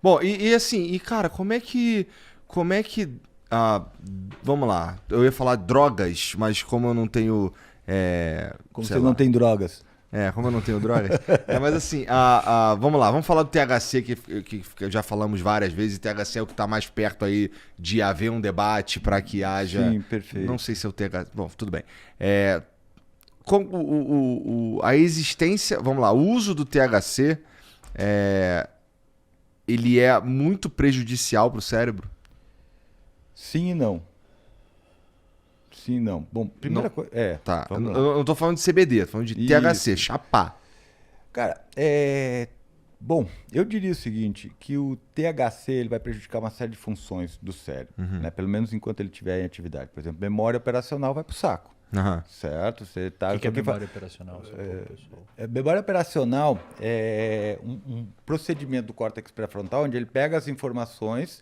Bom, assim, cara, como é que, ah, vamos lá, eu ia falar drogas, mas como eu não tenho, Como sei você não lá, tem drogas. como eu não tenho drogas, mas assim, vamos lá, vamos falar do THC que já falamos várias vezes, e THC é o que está mais perto aí de haver um debate para que haja, Sim, não perfeito. sei se é o THC, bom, tudo bem. É, a existência, vamos lá, o uso do THC, é, ele é muito prejudicial para o cérebro? Sim e não. Sim e não. Bom, primeira Não, coisa. tá. Eu Vamos lá. não tô falando de CBD, tô falando de THC, Isso. chapar. Cara, bom, eu diria o seguinte, que o THC ele vai prejudicar uma série de funções do cérebro, né? Pelo menos enquanto ele estiver em atividade. Por exemplo, memória operacional vai pro saco, Aham. certo? Você O tá... que é memória operacional? Só para o pessoal. Memória operacional é um procedimento do córtex pré-frontal onde ele pega as informações,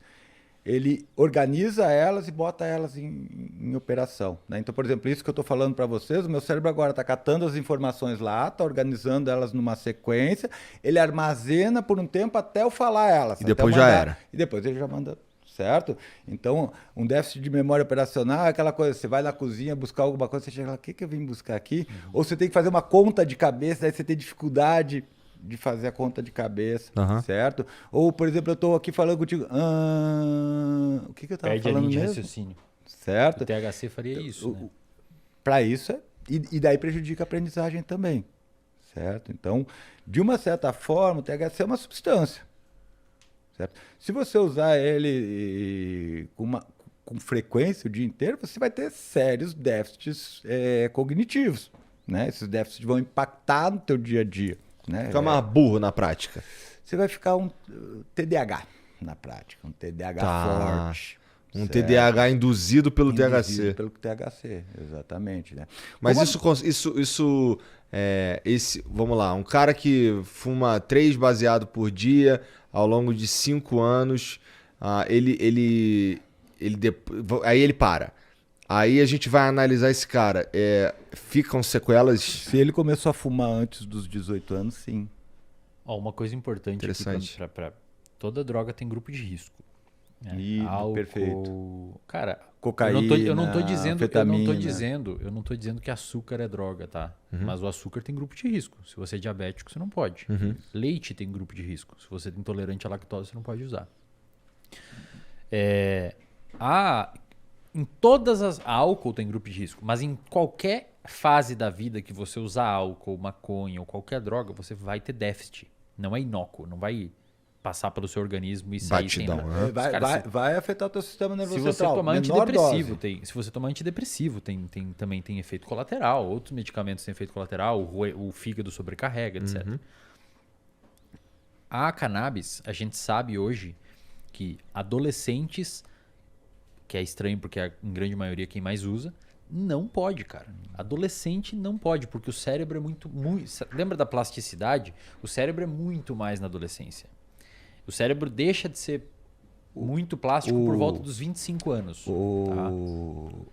ele organiza elas e bota elas em operação, né? Então, por exemplo, isso que eu estou falando para vocês, o meu cérebro agora está catando as informações lá, está organizando elas numa sequência, ele armazena por um tempo até eu falar elas, E até eu depois já mandar, era. e depois ele já manda, certo? Então, um déficit de memória operacional é aquela coisa, você vai na cozinha buscar alguma coisa, você chega lá, o que que eu vim buscar aqui? Ou você tem que fazer uma conta de cabeça, aí você tem dificuldade de fazer a conta de cabeça, Aham. certo? Ou, por exemplo, eu estou aqui falando contigo, o que que eu estava Perde a falando linha de mesmo? raciocínio. O Certo? THC faria isso, né? Para isso, e daí prejudica a aprendizagem também, certo? Então, de uma certa forma, o THC é uma substância, certo? Se você usar ele com frequência o dia inteiro, você vai ter sérios déficits cognitivos, né? Esses déficits vão impactar no teu dia a dia, né? Fica mais burro na prática. Você vai ficar um TDAH na prática, um TDAH Tá. forte. Um Certo? TDAH induzido pelo Induzido THC. pelo THC, exatamente, né? Mas Como vamos lá, um cara que fuma 3 baseado por dia ao longo de 5 anos, aí ele para. Aí a gente vai analisar esse cara. Ficam sequelas se ele começou a fumar antes dos 18 anos, sim. Ó, uma coisa importante aqui Interessante. para toda droga tem grupo de risco. Né? Perfeito. Cara, Cocaína, eu não tô dizendo, anfetamina. eu não tô dizendo que açúcar é droga, tá? Mas o açúcar tem grupo de risco. Se você é diabético, você não pode. Leite tem grupo de risco. Se você é intolerante à lactose, você não pode usar. Em todas as álcool tem grupo de risco, mas em qualquer fase da vida que você usar álcool, maconha ou qualquer droga, você vai ter déficit. Não é inócuo, não vai passar pelo seu organismo e sair Batidão, sem né? Vai afetar o teu sistema se nervoso você central. tomar Menor antidepressivo, dose. se você tomar antidepressivo, também tem efeito colateral. Outros medicamentos têm efeito colateral, o fígado sobrecarrega, etc. A cannabis, a gente sabe hoje que adolescentes, que é estranho porque é em grande maioria quem mais usa, não pode, cara. Adolescente não pode, porque o cérebro é muito... Lembra da plasticidade? O cérebro é muito mais na adolescência. O cérebro deixa de ser muito plástico por volta dos 25 anos.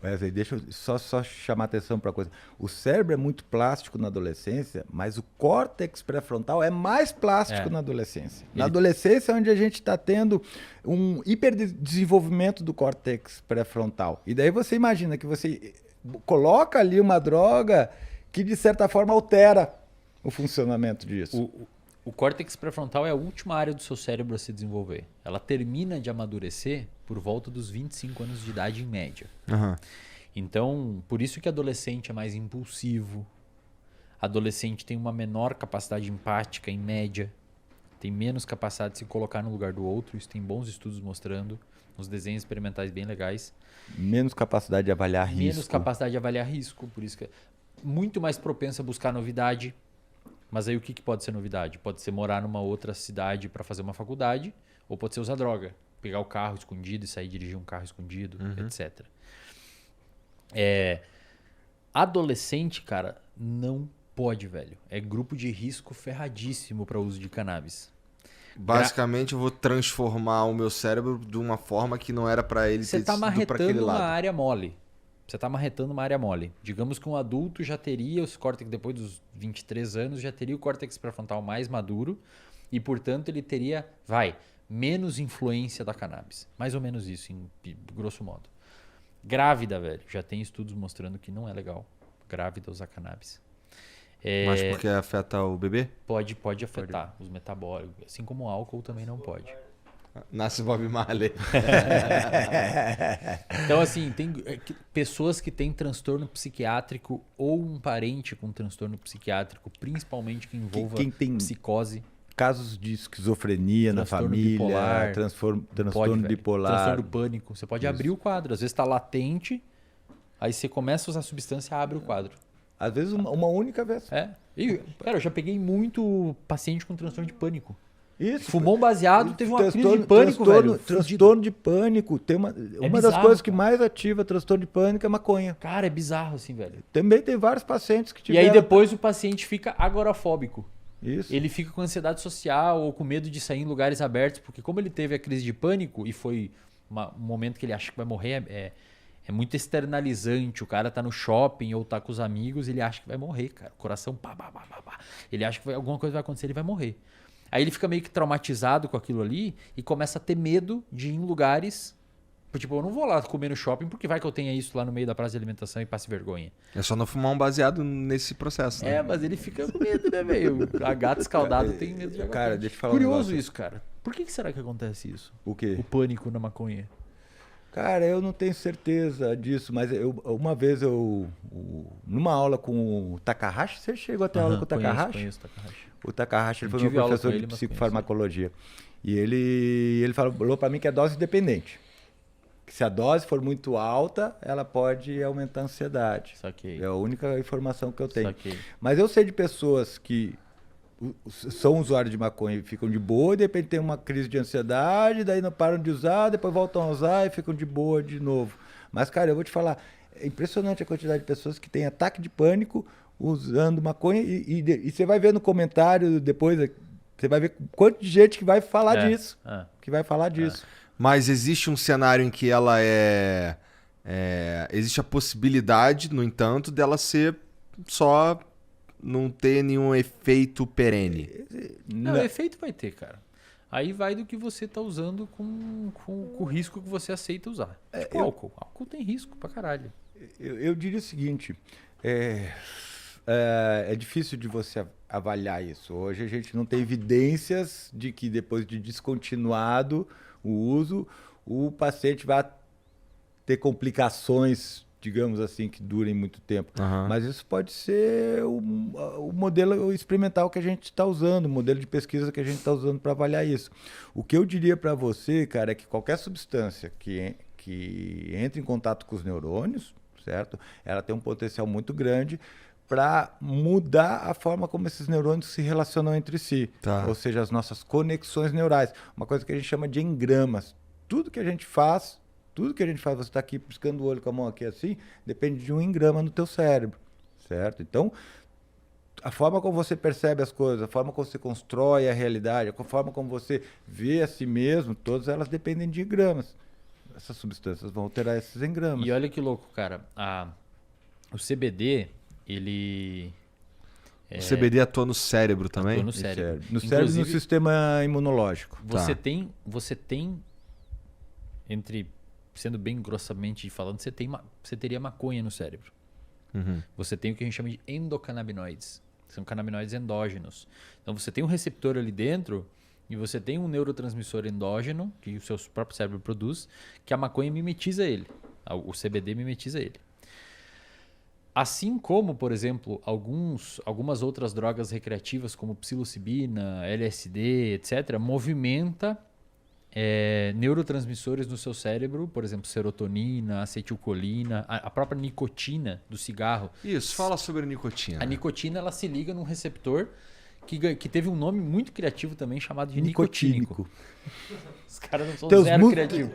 Wesley, deixa eu só chamar atenção para uma coisa. O cérebro é muito plástico na adolescência, mas o córtex pré-frontal é mais plástico na adolescência. Na adolescência é onde a gente está tendo um hiperdesenvolvimento do córtex pré-frontal. E daí você imagina que você coloca ali uma droga que, de certa forma, altera o funcionamento disso. O córtex pré-frontal é a última área do seu cérebro a se desenvolver. Ela termina de amadurecer por volta dos 25 anos de idade em média. Então, por isso que adolescente é mais impulsivo. Adolescente tem uma menor capacidade empática em média. Tem menos capacidade de se colocar no lugar do outro. Isso tem bons estudos mostrando. Uns desenhos experimentais bem legais. Menos capacidade de avaliar risco. Menos capacidade de avaliar risco. Por isso que é muito mais propensa a buscar novidade. Mas aí o que pode ser novidade? Pode ser morar numa outra cidade para fazer uma faculdade, ou pode ser usar droga, pegar o carro escondido e sair dirigir um carro escondido, etc. Adolescente, cara, não pode, velho. É grupo de risco ferradíssimo para uso de cannabis. Basicamente, eu vou transformar o meu cérebro de uma forma que não era para ele Você ter tá sido para aquele marretando uma lado. área mole. Você está marretando uma área mole. Digamos que um adulto já teria os córtex, depois dos 23 anos, já teria o córtex pré-frontal mais maduro e, portanto, ele teria, menos influência da cannabis. Mais ou menos isso, em grosso modo. Grávida, velho. Já tem estudos mostrando que não é legal grávida usar cannabis. Mas porque afeta o bebê? Pode afetar os metabólicos. Assim como o álcool também não pode. Nasce Bob Marley. Então, assim, tem pessoas que têm transtorno psiquiátrico ou um parente com transtorno psiquiátrico, principalmente que envolva Quem tem psicose. Casos de esquizofrenia na família, bipolar, transtorno bipolar. Transtorno do pânico. Você pode abrir o quadro. Às vezes está latente, aí você começa a usar a substância, abre o quadro. Às vezes uma única vez. E, cara, eu já peguei muito paciente com transtorno de pânico. Isso. Fumou um baseado, teve uma crise de pânico, velho. Transtorno de pânico. Tem uma das bizarro, coisas que cara. mais ativa transtorno de pânico é maconha. Cara, é bizarro assim, velho. Também tem vários pacientes que E tiveram... aí depois o paciente fica agorafóbico. Isso. Ele fica com ansiedade social ou com medo de sair em lugares abertos, porque como ele teve a crise de pânico e foi um momento que ele acha que vai morrer, é muito externalizante. O cara tá no shopping ou tá com os amigos, ele acha que vai morrer, cara. O coração pá. Ele acha que alguma coisa vai acontecer, ele vai morrer. Aí ele fica meio que traumatizado com aquilo ali e começa a ter medo de ir em lugares... Tipo, eu não vou lá comer no shopping porque vai que eu tenha isso lá no meio da praça de alimentação e passe vergonha. É só não fumar um baseado nesse processo, né? Mas ele fica com medo, né, velho? A gata escaldada tem medo de água Cara, quente. deixa eu falar um Curioso negócio. isso, cara. Por que será que acontece isso? O quê? O pânico na maconha. Cara, eu não tenho certeza disso, mas uma vez numa aula com o Takahashi, você chegou a ter aula com o Takahashi? Conheço o Takahashi. O Takahashi ele foi Tive meu aula professor com ele, de mas psicofarmacologia. E ele falou para mim que é dose dependente. Que se a dose for muito alta, ela pode aumentar a ansiedade. Saquei. É a única informação que eu tenho. Saquei. Mas eu sei de pessoas que são usuários de maconha e ficam de boa, e de repente tem uma crise de ansiedade, daí não param de usar, depois voltam a usar e ficam de boa de novo. Mas, cara, eu vou te falar, é impressionante a quantidade de pessoas que têm ataque de pânico usando maconha e você vai ver no comentário depois, você vai ver quanto de gente que vai falar disso. Que vai falar disso. Mas existe um cenário em que ela existe a possibilidade, no entanto, dela ser só não ter nenhum efeito perene. Não, efeito vai ter, cara. Aí vai do que você tá usando com o risco que você aceita usar. Tipo álcool. Álcool tem risco pra caralho. Eu diria o seguinte, é difícil de você avaliar isso. Hoje a gente não tem evidências de que depois de descontinuado o uso, o paciente vai ter complicações, digamos assim, que durem muito tempo. Uhum. Mas isso pode ser o modelo experimental que a gente está usando, o modelo de pesquisa que a gente está usando para avaliar isso. O que eu diria para você, cara, é que qualquer substância que entre em contato com os neurônios, certo? Ela tem um potencial muito grande para mudar a forma como esses neurônios se relacionam entre si. Tá. Ou seja, as nossas conexões neurais. Uma coisa que a gente chama de engramas. Tudo que a gente faz, você está aqui piscando o olho com a mão aqui assim, depende de um engrama no teu cérebro, certo? Então, a forma como você percebe as coisas, a forma como você constrói a realidade, a forma como você vê a si mesmo, todas elas dependem de engramas. Essas substâncias vão alterar esses engramas. E olha que louco, cara. O CBD... O CBD atua no cérebro também? Atua no cérebro. No cérebro e no sistema imunológico. Você tem sendo bem grossamente falando, você teria maconha no cérebro. Uhum. Você tem o que a gente chama de endocannabinoides. São canabinoides endógenos. Então você tem um receptor ali dentro e você tem um neurotransmissor endógeno que o seu próprio cérebro produz, que a maconha mimetiza ele. O CBD mimetiza ele. Assim como, por exemplo, algumas outras drogas recreativas, como psilocibina, LSD, etc., movimenta neurotransmissores no seu cérebro, por exemplo, serotonina, acetilcolina, a própria nicotina do cigarro. Isso, fala sobre a nicotina. A nicotina ela se liga num receptor que teve um nome muito criativo também, chamado de nicotínico. Os caras não são zero criativos.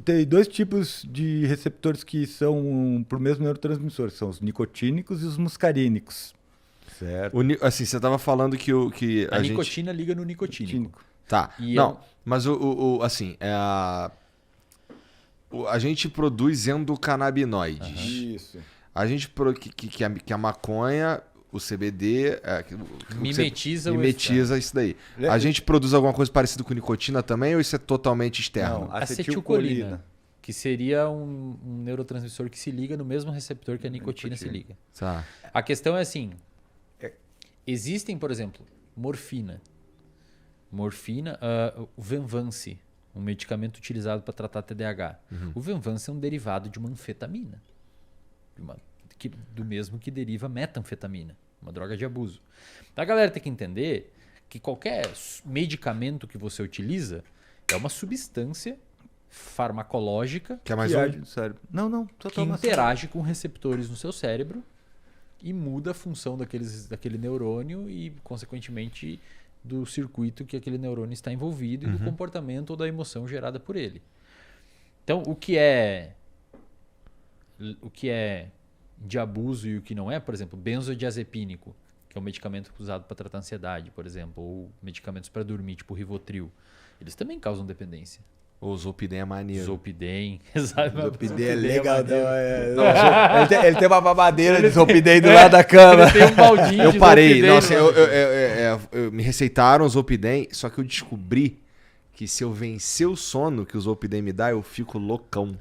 Tem dois tipos de receptores que são para o mesmo neurotransmissor, que são os nicotínicos e os muscarínicos. Certo. Assim, você estava falando que a nicotina liga no nicotínico. Tá. E não, mas assim, a gente produz endocannabinoides. Isso. A gente que a maconha, o CBD mimetiza isso daí. A gente produz alguma coisa parecida com nicotina também ou isso é totalmente externo? Não, acetilcolina, que seria um neurotransmissor que se liga no mesmo receptor que a nicotina se liga. Tá. A questão é assim, existem, por exemplo, morfina, o Venvance, um medicamento utilizado para tratar TDAH. O Venvance é um derivado de uma anfetamina, do mesmo que deriva metanfetamina, uma droga de abuso. Então a galera tem que entender que qualquer medicamento que você utiliza é uma substância farmacológica que é mais age no cérebro. que interage com receptores no seu cérebro e muda a função daquele neurônio e, consequentemente, do circuito que aquele neurônio está envolvido e do comportamento ou da emoção gerada por ele. Então, o que é de abuso e o que não é, por exemplo, benzodiazepínico, que é um medicamento usado para tratar ansiedade, por exemplo, ou medicamentos para dormir, tipo Rivotril, eles também causam dependência. O Zolpidem é maneiro. Zolpidem, sabe? Zolpidem é legal. Ele tem uma mamadeira de Zolpidem do lado da cama. Ele tem um baldinho Eu de parei. Zolpidem, Nossa, me receitaram o Zolpidem, só que eu descobri que se eu vencer o sono que o Zolpidem me dá, eu fico loucão.